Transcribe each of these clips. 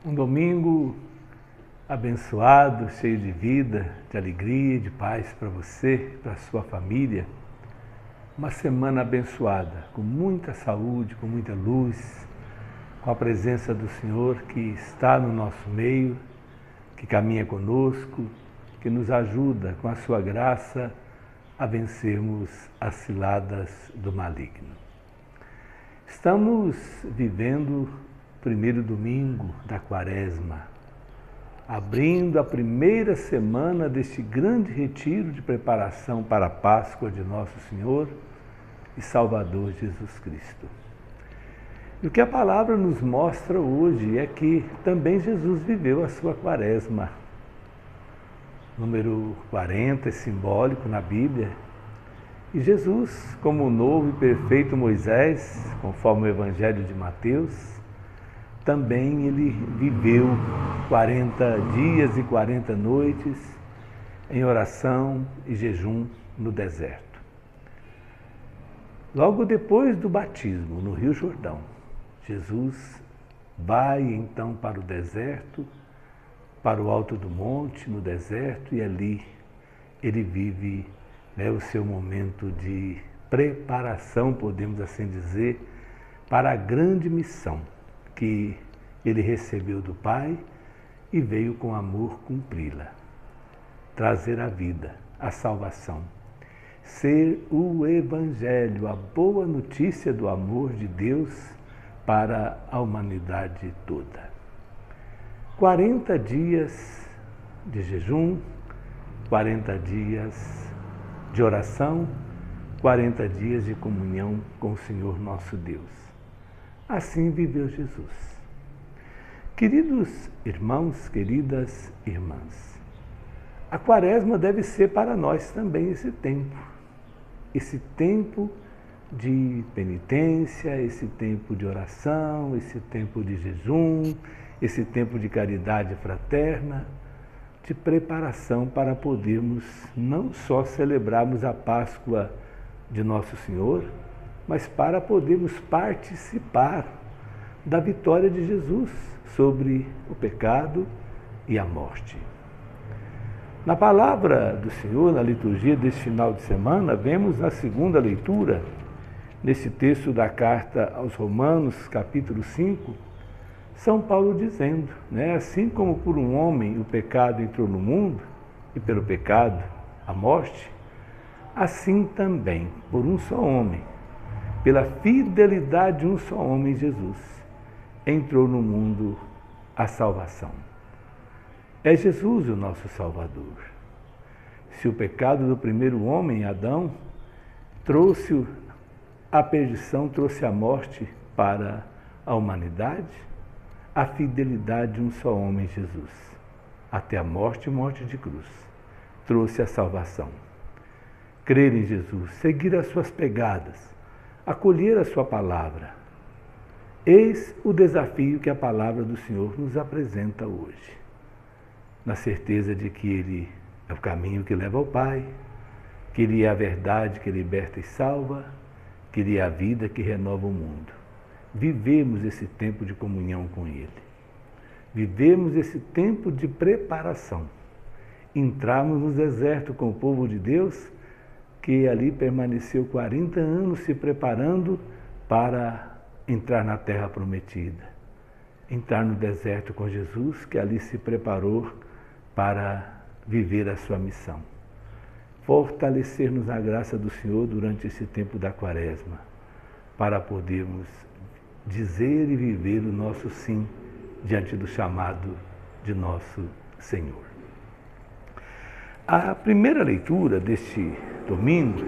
Um domingo abençoado, cheio de vida, de alegria, de paz para você, para a sua família. Uma semana abençoada, com muita saúde, com muita luz, com a presença do Senhor que está no nosso meio, que caminha conosco, que nos ajuda com a sua graça a vencermos as ciladas do maligno. Estamos vivendo o primeiro domingo da Quaresma, abrindo a primeira semana deste grande retiro de preparação para a Páscoa de Nosso Senhor e Salvador Jesus Cristo. E o que a palavra nos mostra hoje é que também Jesus viveu a sua Quaresma. Número 40 é simbólico na Bíblia. E Jesus, como o novo e perfeito Moisés, conforme o Evangelho de Mateus, também ele viveu 40 dias e 40 noites em oração e jejum no deserto. Logo depois do batismo no Rio Jordão, Jesus vai então para o deserto, para o alto do monte, no deserto, e ali ele vive o seu momento de preparação, podemos assim dizer, para a grande missão que ele recebeu do Pai e veio com amor cumpri-la. Trazer a vida, a salvação. Ser o Evangelho, a boa notícia do amor de Deus para a humanidade toda. 40 dias de jejum, 40 dias de oração, 40 dias de comunhão com o Senhor nosso Deus. Assim viveu Jesus. Queridos irmãos, queridas irmãs, a Quaresma deve ser para nós também esse tempo de penitência, esse tempo de oração, esse tempo de jejum, esse tempo de caridade fraterna, de preparação para podermos não só celebrarmos a Páscoa de Nosso Senhor, mas para podermos participar da vitória de Jesus sobre o pecado e a morte. Na palavra do Senhor, na liturgia deste final de semana, vemos na segunda leitura, nesse texto da carta aos Romanos, capítulo 5, São Paulo dizendo, assim como por um homem o pecado entrou no mundo, e pelo pecado a morte, assim também, por um só homem, pela fidelidade de um só homem, Jesus, entrou no mundo a salvação. É Jesus o nosso Salvador. Se o pecado do primeiro homem, Adão, trouxe a perdição, trouxe a morte para a humanidade, a fidelidade de um só homem, Jesus, até a morte e morte de cruz, trouxe a salvação. Crer em Jesus, seguir as suas pegadas, acolher a sua palavra. Eis o desafio que a palavra do Senhor nos apresenta hoje, na certeza de que Ele é o caminho que leva ao Pai, que Ele é a verdade que liberta e salva, que Ele é a vida que renova o mundo. Vivemos esse tempo de comunhão com Ele. Vivemos esse tempo de preparação. Entramos no deserto com o povo de Deus, que ali permaneceu 40 anos se preparando para entrar na terra prometida. Entrar no deserto com Jesus, que ali se preparou para viver a sua missão. Fortalecer-nos na graça do Senhor durante esse tempo da Quaresma, para podermos dizer e viver o nosso sim diante do chamado de nosso Senhor. A primeira leitura deste domingo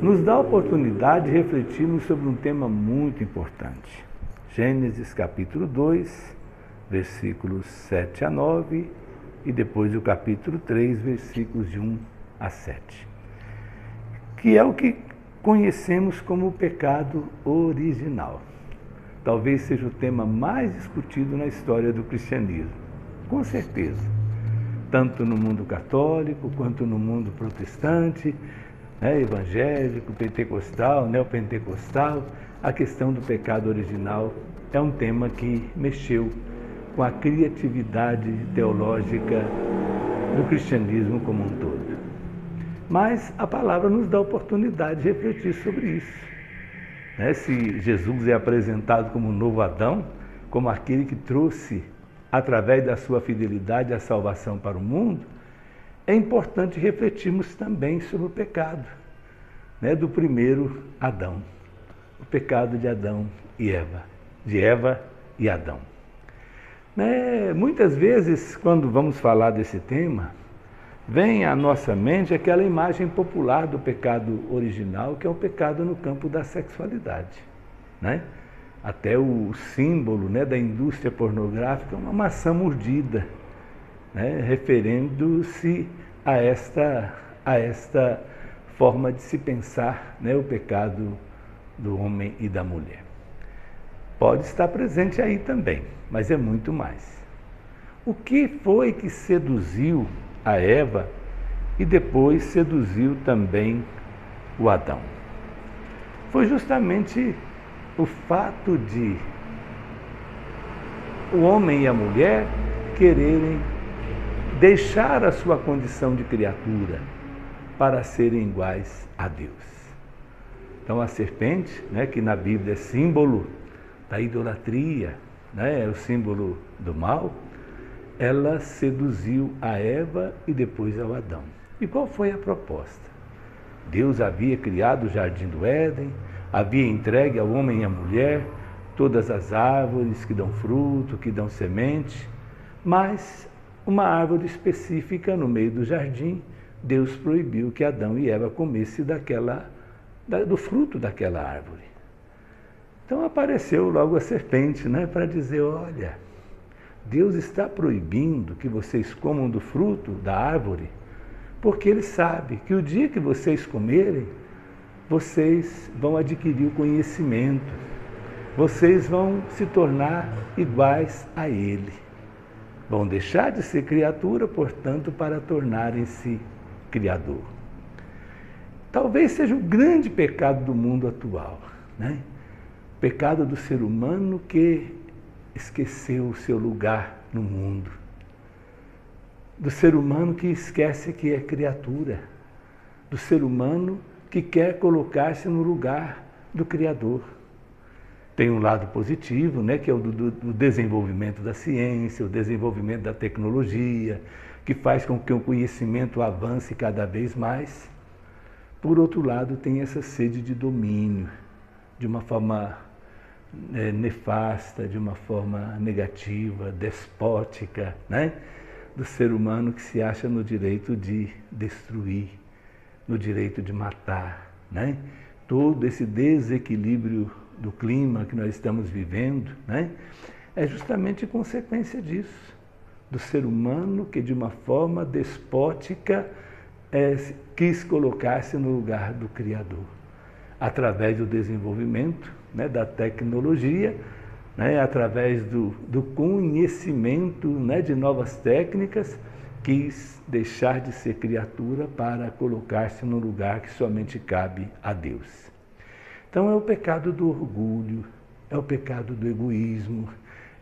nos dá a oportunidade de refletirmos sobre um tema muito importante. Gênesis capítulo 2, versículos 7 a 9 e depois o capítulo 3, versículos de 1 a 7, que é o que conhecemos como o pecado original. Talvez seja o tema mais discutido na história do cristianismo, com certeza, tanto no mundo católico quanto no mundo protestante, evangélico, pentecostal, neopentecostal. A questão do pecado original é um tema que mexeu com a criatividade teológica do cristianismo como um todo. Mas a palavra nos dá a oportunidade de refletir sobre isso. Se Jesus é apresentado como um novo Adão, como aquele que trouxe, através da sua fidelidade, a salvação para o mundo, é importante refletirmos também sobre o pecado do primeiro Adão, o pecado de Adão e Eva, de Eva e Adão. Muitas vezes, quando vamos falar desse tema, vem à nossa mente aquela imagem popular do pecado original, que é o pecado no campo da sexualidade. Até o símbolo da indústria pornográfica é uma maçã mordida, referendo-se a esta forma de se pensar o pecado do homem e da mulher. Pode estar presente aí também, mas é muito mais. O que foi que seduziu a Eva e depois seduziu também o Adão? Foi justamente o fato de o homem e a mulher quererem deixar a sua condição de criatura para serem iguais a Deus. Então a serpente, que na Bíblia é símbolo da idolatria, é o símbolo do mal, ela seduziu a Eva e depois ao Adão. E qual foi a proposta? Deus havia criado o jardim do Éden, havia entregue ao homem e à mulher todas as árvores que dão fruto, que dão semente, mas uma árvore específica no meio do jardim, Deus proibiu que Adão e Eva comessem do fruto daquela árvore. Então apareceu logo a serpente, para dizer, olha, Deus está proibindo que vocês comam do fruto da árvore, porque Ele sabe que o dia que vocês comerem, vocês vão adquirir o conhecimento, vocês vão se tornar iguais a Ele. Vão deixar de ser criatura, portanto, para tornarem-se Criador. Talvez seja o grande pecado do mundo atual, o pecado do ser humano que esqueceu o seu lugar no mundo, do ser humano que esquece que é criatura, do ser humano que quer colocar-se no lugar do Criador. Tem um lado positivo, que é o do desenvolvimento da ciência, o desenvolvimento da tecnologia, que faz com que o conhecimento avance cada vez mais. Por outro lado, tem essa sede de domínio, de uma forma nefasta, de uma forma negativa, despótica, do ser humano que se acha no direito de destruir, no direito de matar. Todo esse desequilíbrio do clima que nós estamos vivendo é justamente consequência disso, do ser humano que de uma forma despótica quis colocar-se no lugar do Criador, através do desenvolvimento da tecnologia, através do conhecimento de novas técnicas, quis deixar de ser criatura para colocar-se no lugar que somente cabe a Deus. Então é o pecado do orgulho, é o pecado do egoísmo,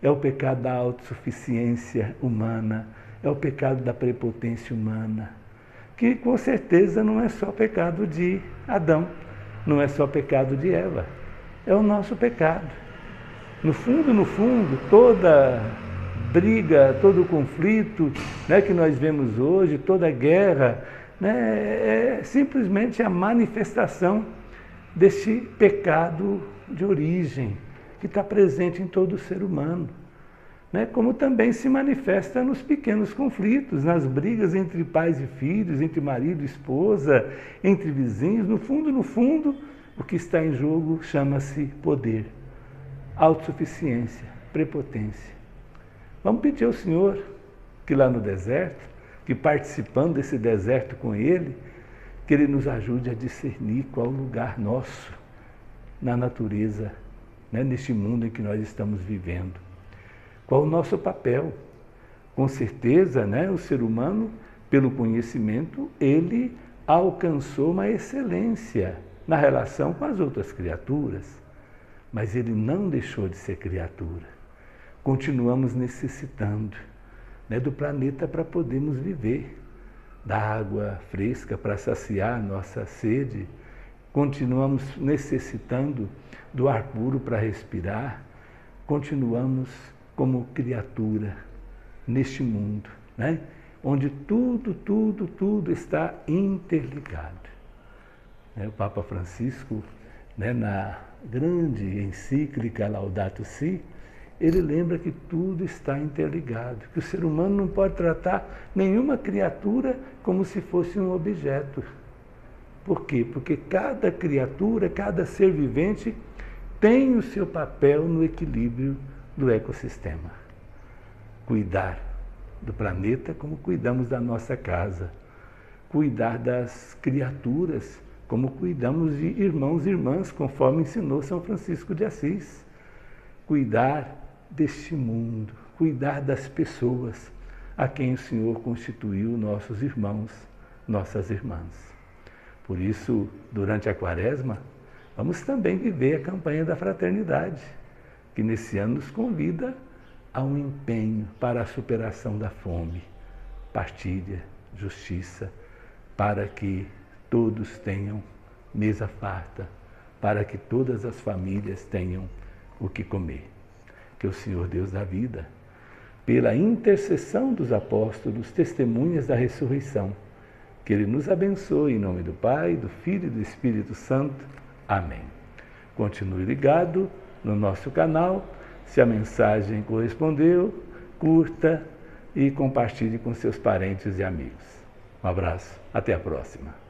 é o pecado da autossuficiência humana, é o pecado da prepotência humana, que com certeza não é só pecado de Adão, não é só pecado de Eva, é o nosso pecado. No fundo, toda briga, todo conflito que nós vemos hoje, toda guerra, é simplesmente a manifestação desse pecado de origem que está presente em todo ser humano, como também se manifesta nos pequenos conflitos, nas brigas entre pais e filhos, entre marido e esposa, entre vizinhos. No fundo, o que está em jogo chama-se poder, autossuficiência, prepotência. Vamos pedir ao Senhor que lá no deserto, que participando desse deserto com Ele, que Ele nos ajude a discernir qual o lugar nosso na natureza, neste mundo em que nós estamos vivendo. Qual o nosso papel? Com certeza, o ser humano, pelo conhecimento, ele alcançou uma excelência na relação com as outras criaturas, mas ele não deixou de ser criatura. continuamos necessitando, né, do planeta para podermos viver, da água fresca para saciar nossa sede, continuamos necessitando do ar puro para respirar, continuamos como criatura neste mundo, né, onde tudo está interligado. O Papa Francisco, né, na grande encíclica Laudato Si, ele lembra que tudo está interligado, que o ser humano não pode tratar nenhuma criatura como se fosse um objeto. Por quê? Porque cada criatura, cada ser vivente tem o seu papel no equilíbrio do ecossistema. Cuidar do planeta como cuidamos da nossa casa. Cuidar das criaturas como cuidamos de irmãos e irmãs, conforme ensinou São Francisco de Assis. Cuidar deste mundo, cuidar das pessoas a quem o Senhor constituiu nossos irmãos, nossas irmãs. Por isso, durante a Quaresma, vamos também viver a campanha da fraternidade, que nesse ano nos convida a um empenho para a superação da fome, partilha, justiça, para que todos tenham mesa farta, para que todas as famílias tenham o que comer. Que o Senhor Deus da vida, pela intercessão dos apóstolos, testemunhas da ressurreição, que Ele nos abençoe em nome do Pai, do Filho e do Espírito Santo. Amém. Continue ligado no nosso canal. Se a mensagem correspondeu, curta e compartilhe com seus parentes e amigos. Um abraço, até a próxima.